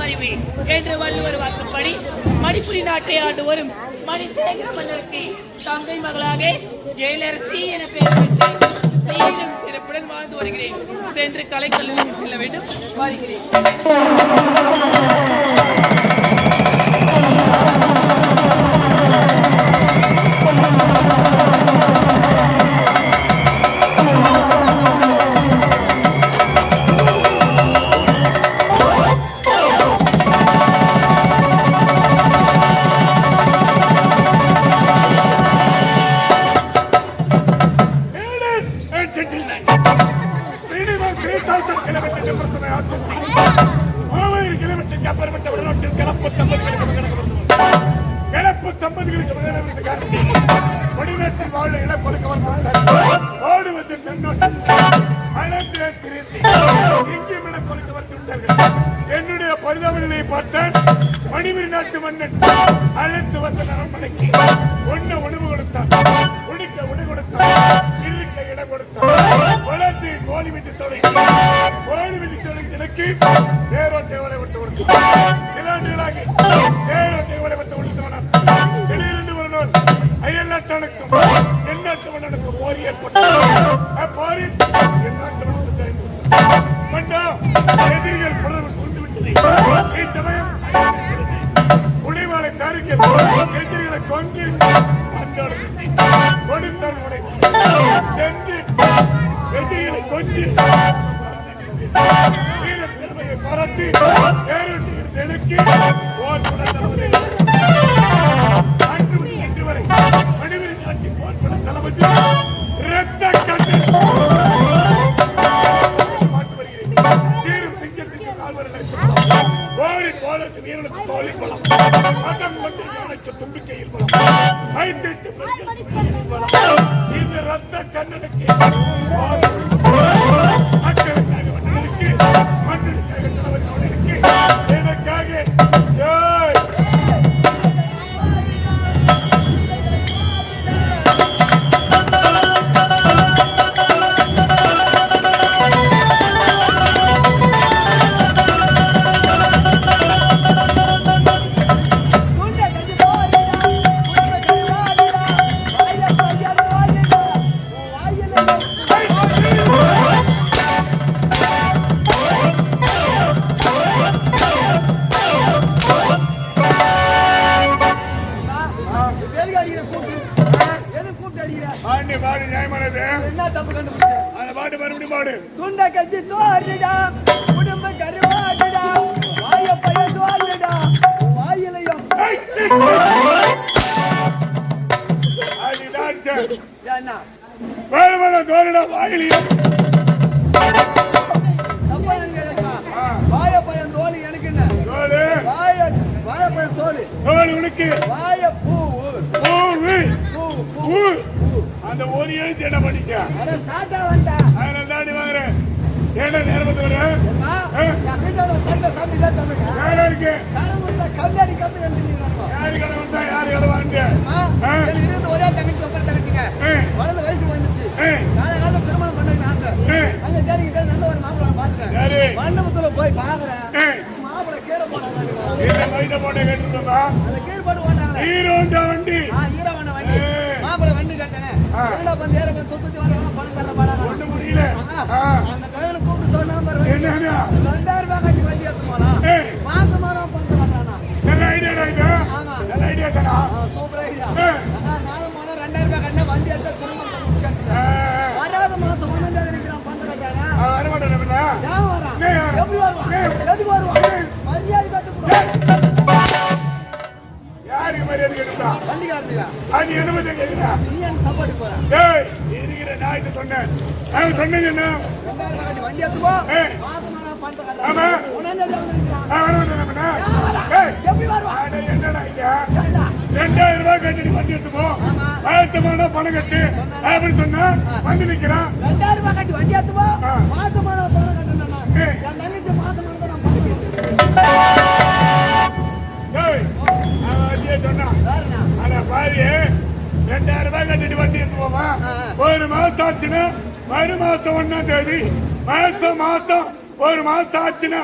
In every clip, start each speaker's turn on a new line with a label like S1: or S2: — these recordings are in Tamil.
S1: அறிவு என்று வள்ளுவர் வாக்குப்படி மணிப்புரி நாட்டை ஆண்டு வரும் மணிசேகர மன்னருக்கு தங்கை மகளாக ஜெயலரசி என பெயர் பெற்று சிறப்புடன் வாழ்ந்து வருகிறேன். சென்று கலைக்கல்லூரி செல்ல வேண்டும். வருகிறேன்.
S2: என்னுடைய பரிதாபங்களை பார்த்தேன். மணிபுரி நாட்டு மன்னன் அழைத்து வந்த அரண்மனைக்கு ஒன்ன உணவு கொடுத்தான், உடுக்க உடை கொடுத்தான், இருக்க இடம் கொடுத்தான். வளர்ந்து கோழி விட்டு தொடங்கி எனக்கு தேரோட்டை விட்டு கொடுத்தான். சிலாண்டுகளாகி தேரோட்டை விட்டு கொடுத்தவனான். திடீரென்று ஒரு நாள் அயல் நாட்டனுக்கும் என் நாட்டு மன்னனுக்கும் போர் ஏற்பட்டது. போரில் என் நாட்டு மன்னன் மன்னா எதிரிகள் புலவர் கொண்டு விட்டது. இச்சமயம் புலிவாளை தருக்க எதிரிகளை கொண்டு கொடுத்தால் உடை சென்று எதிரிகளை கொண்டு வீரத்திறமையை பாராட்டி தேரோட்டியில் எனக்கு போர் தளபதி அன்று இன்று வரை மணிபுரி நாட்டின் போர்பட தளபதி இரத்த கட்டு வீரனுக்கு தோழி பலம் மதம் கொண்டு யானைக்கு தும்பிக்கையில் பலம் ஐந்து இந்த ரத்த கண்ணனுக்கு மக்களுக்காக மன்னனுக்கு மன்னனுக்காக தலைவர் அவனுக்கு எனக்காக
S3: சுண்ட கட்சி சோறுடா குடும்ப கருவாடுடா வாய பைய சோறுடா வாயிலையும் வாய பையன் தோல் எனக்கு என்ன வாழைப்பழம் தோல்
S2: உனக்கு
S3: வாய பூ
S2: அந்த ஒரு எழுத்து என்ன பண்ணிச்சா
S3: சாட்டா வந்தா
S2: அதனால தாண்டி வாங்குறேன். ஏன்னா நேரத்து வரேன் இருக்கு
S3: கம்மியாடி கம்மி
S2: யாரு கடை வந்தா யாரு கடை வாங்க
S3: ஒரே தங்கச்சி ஒப்பர் தங்கச்சிங்க வளர்ந்த வயசு வந்துச்சு காலகாலத்துல திருமணம் பண்ண ஆசை அங்க தேடிக்கிட்ட நல்ல ஒரு மாப்பிள்ளை பாத்துட்டேன் மண்டபத்துல போய் பாக்குறேன் மாப்பிள்ளை கீழே போட்டாங்க
S2: மைத போட்ட கேட்டுருக்கா
S3: அந்த கீழ் போட்டு போட்டாங்க
S2: ஹீரோண்டா வண்டி
S3: ஹீரோண்டா வண்டி மாப்பிள்ளை வண்டி கட்டனே வந்து ஏற தொத்து வர பணம் தர பாருங்க
S2: ஒண்ணு முடியல
S3: அந்த கடையில கூப்பிட்டு சொன்னா பாருங்க
S2: என்னன்னா
S3: 2000 ரூபாய் கட்டி வண்டி எடுத்து போலாம் மாசமான பணம் வரானா
S2: நல்ல ஐடியா இது
S3: ஆமா
S2: நல்ல ஐடியா தானா
S3: சூப்பர் ஐடியா நானும் போனா 2000 ரூபாய் கட்டினா வண்டி எடுத்து திரும்ப முடிச்சிட்டேன் வராத மாசம் 1000 ரூபாய் பணம் கட்டறானா
S2: வர மாட்டேனா
S3: ஏன் வரான் எப்படி வருவான் எதுக்கு வருவான் மரியாதை கட்டு போடு
S2: யாருக்கு மரியாதை கேட்டா
S3: வண்டிகாரங்க
S2: அது என்ன கேக்குறா
S3: நீ என்ன சப்போர்ட் போற
S2: டேய் இருக்கிற நான் இது சொன்னேன் நான் சொன்னேன் என்ன
S3: 2000 ரூபாய் வண்டி எடுத்து போ மாசமான பணம் கட்டறா
S2: ஆமா
S3: உடனே வந்துறான்
S2: வரமாட்டேனா டேய்
S3: எப்படி வருவான்
S2: அட என்னடா இது 2000 ரூபாய் கட்டி வண்டி எடுத்து போ மாசமான பணம் கட்டு அப்படி சொன்னா வந்து நிக்கிறான்
S3: 2000 ரூபாய் கட்டி வண்டி எடுத்து போ மாசமான பணம் கட்டறனா என் தங்கச்சி மாசமான தான் பணம்
S2: டேய் அவன் சொன்னா அட பாரு 2000 ரூபாய் கட்டிட்டு வண்டி எடுத்து போமா ஒரு மாசம் ஆச்சுன்னா மறு மாசம் 1ஆம் தேதி மாசம் ஒரு மாசம் ஆச்சுன்னா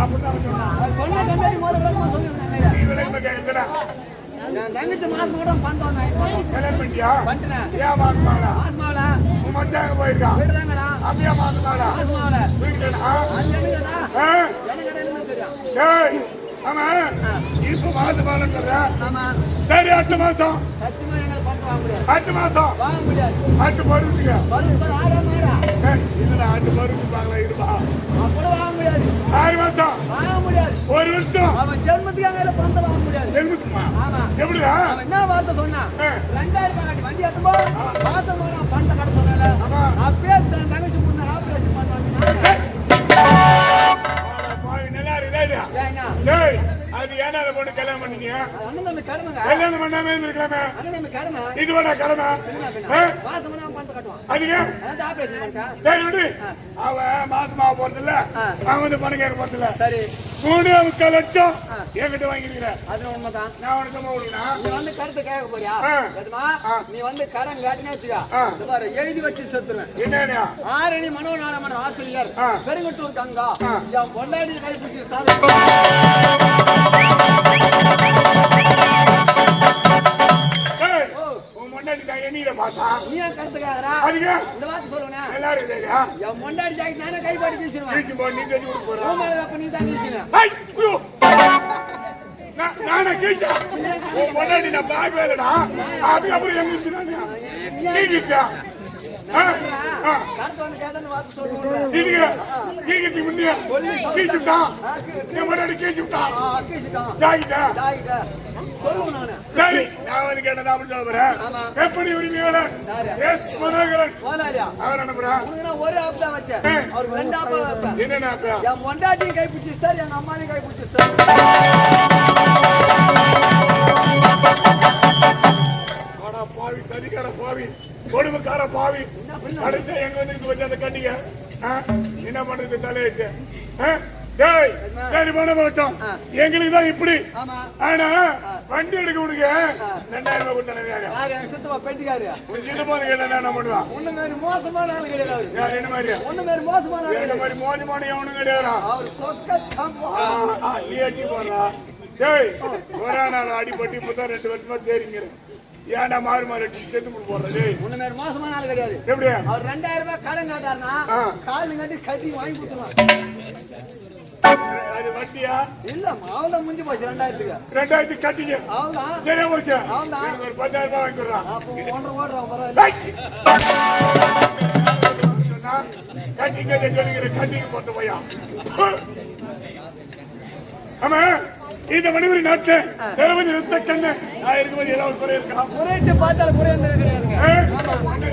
S2: அப்படின்னு சொன்னான்
S3: சொன்ன கண்டாடி முதல்ல விளக்கமா சொல்லிருந்தாங்க.
S2: நீ விளக்கமா கேட்கறா?
S3: நான் தங்கச்சி மாசம் கூட பண்ணிட்டோம்.
S2: கல்யாணம் பண்ணிட்டியா?
S3: பண்ணிட்டேன்.
S2: ஏன் மாசமாடா?
S3: மாசமாவல.
S2: உன் மச்சாங்க போயிருக்கான்.
S3: வீடு தாங்கடா.
S2: அப்படியா மாசமாடா?
S3: மாசமாவல.
S2: வீட்டுலடா?
S3: அது எனக்குடா.
S2: ஆ?
S3: எனக்கு கடையில தெரியும்.
S2: டேய், ஆமா இப்ப மாசமானன்றத?
S3: ஆமா.
S2: சரி 8 மாசம்.
S3: சத்தியமா எங்களை பண்ணிட்டு வாங்க முடியாது.
S2: 8 மாசம்.
S3: வாங்க முடியாது.
S2: 8 பருவத்துக்கு.
S3: பருவம் ஆடா மாடா.
S2: இல்லடா 8 பருவத்துக்கு வாங்கலாம் இருப்பா.
S3: அப்படி வாங்க முடியாது.
S2: 6 மாசம்.
S3: வாங்க முடியாது.
S2: 1 வருஷம்.
S3: அவன் ஜென்மத்துக்கு அங்கே பணத்தை வாங்க முடியாது.
S2: ஜென்மத்துக்குமா?
S3: ஆமா.
S2: எப்படிடா?
S3: அவன் என்ன வார்த்தை சொன்னான்? 2000 ரூபாய் வண்டி ஏத்தும்போ மாசம் போனா பணத்தை கட்ட சொன்னல.
S2: ஆமா.
S3: அப்பயே தங்கச்சி முன்ன ஆபரேஷன் பண்ணாங்க.
S2: பாவி நல்லா இருக்குதா?
S3: ஏங்க
S2: டேய், அது ஏன்டா அந்த பொண்ணு கல்யாணம் பண்ணீங்க?
S3: அண்ணன் தம்பி கடமைங்க.
S2: கல்யாணம் பண்ணாம இருந்திருக்கலாமே.
S3: அண்ணன் தம்பி கடமை.
S2: இதுவாடா கடமை?
S3: மாசம் போனா பணத்தை கட்டுவான்.
S2: அதுக்கு
S3: அதான் ஆபரேஷன் பண்ணிட்டான்.
S2: டேய் விடு. அவன் மாசமா போறதில்ல, அவன் வந்து பணம் கேட்க போறதில்ல.
S3: சரி
S2: 3.5 லட்சம் என்கிட்ட வாங்கிருக்கிற.
S3: அது உண்மைதான்.
S2: நான் உனக்கு கொடுக்கணும்.
S3: நீ வந்து கருத்து கேட்க போறியா? எதுமா நீ வந்து கடன் காட்டினே வச்சுக்கா. இந்த பாரு எழுதி வச்சு செத்துருவேன்.
S2: என்னன்னா
S3: 6 அடி மனோநாளமன் ஆசிரியர் பெருங்கட்டூர் கங்கா என் பொண்டாடி கை பிடிச்சி சார்.
S2: டேய், உன் முன்னாடி நான் என்னையில பார்த்தா?
S3: நீ ஏன் கருத்து கேட்கறா?
S2: அதுக்கு
S3: இந்த வார்த்தை சொல்லுவேன்.
S2: எல்லாரும் தெரியா?
S3: என் பொண்டாடி ஜாக்கெட் நானே கை பாடி வீசிடுவேன்.
S2: வீசி போ, நீ தெரிஞ்சு கொடுக்க போற.
S3: உன் மேல அப்ப நீ தான் வீசினேன்.
S2: ஐய், ஐயோ. நானே கீச்சா. உன் முன்னாடி நான் பார்க்கவே இல்லடா. அதுக்கப்புறம் எங்க இருக்கிறாங்க? நீ கீச்சா.
S3: கருத்து வந்து கேட்டேன்னு வார்த்தை சொல்லுவேன்.
S2: இதுக்கு கீக்கிட்டு முன்னே கீச்சுட்டான். என் முன்னாடி கீச்சுட்டான்.
S3: கீசிட்டான்
S2: ஜாகிட்டா.
S3: ஜாக்கெட்டா சொல்லுவேன் நானு.
S2: சரி, நான் வந்து கேட்டதா அப்படின்னு சொல்ல போறேன்.
S3: ஆமா.
S2: எப்படி உரிமையாளர் எஸ் மனோகரன்
S3: போதாலியா
S2: அவர் அனுப்புறான்.
S3: உனக்கு நான் ஒரு ஆப் தான் வச்சேன். அவருக்கு 2 ஆப்பா வைப்பேன்.
S2: என்னென்ன அப்பா?
S3: என் பொண்டாட்டியும் கை பிடிச்சி சார், எங்க அம்மாவையும் கை பிடிச்சி சார்.
S2: பாவி, சரிக்கார பாவி, கொடுமைக்கார பாவி. கடைசியா எங்க வந்து வச்சு அந்த கட்டிங்க என்ன பண்றது தலையிட்டு? டேய், சரி பண்ண மாட்டோம். எங்களுக்கு தான் இப்படி.
S3: ஆமா.
S2: ஆனா வண்டி எடுக்க உனக்கு 2000 ரூபாய் கொடுத்தானே.
S3: யாரு எனக்கு சுத்தமா பெட்டிக்காரு.
S2: உன் சின்ன போது கேட்டா என்ன பண்ணுவான்?
S3: உன்ன மாதிரி மோசமான ஆளு கிடையாது அவரு.
S2: யார் என்ன மாதிரியா?
S3: உன்ன மாதிரி மோசமான ஆளு
S2: என்ன
S3: கிடையாது.
S2: மாதிரி மோசமான எவனும் கிடையாதா?
S3: அவர் சொக்க தம்பா.
S2: நீ அடி போடுறா. டேய், கொரோனால அடிபட்டு இப்பதான் 2 வருஷமா தேறிங்க. ஏன்டா மாறி செத்து போடுறது?
S3: உன்ன மாதிரி மோசமான ஆளு கிடையாது.
S2: எப்படியா?
S3: அவர் 2000 ரூபாய் கடன் காட்டாருன்னா கால் கட்டி கட்டி வாங்கி கொடுத்துருவான்.
S2: அது வட்டியா?
S3: இல்ல அவள்தான் முடிஞ்சு போச்சு 2000க்கு.
S2: 2000 கட்டிங்க.
S3: அவள்தான்
S2: சரியா போச்சு.
S3: அவள்தான்
S2: எனக்கு ஒரு 10,000 ரூபாய் வாங்கி கொடுறான்.
S3: அப்போ 1.5 ஓடுறான் பரவாயில்ல.
S2: கட்டிங்க சொல்லிக்கிற கட்டிங்க போட்ட பையா. ஆமா, இந்த மணிபுரி நாட்டுல நிரவதி ரத்த கண்ணு நான் இருக்கும்போது ஏதாவது ஒரு குறை இருக்கா?
S3: குறைட்டு பார்த்தாலும் குறை கிடையாதுங்க.
S2: என்ன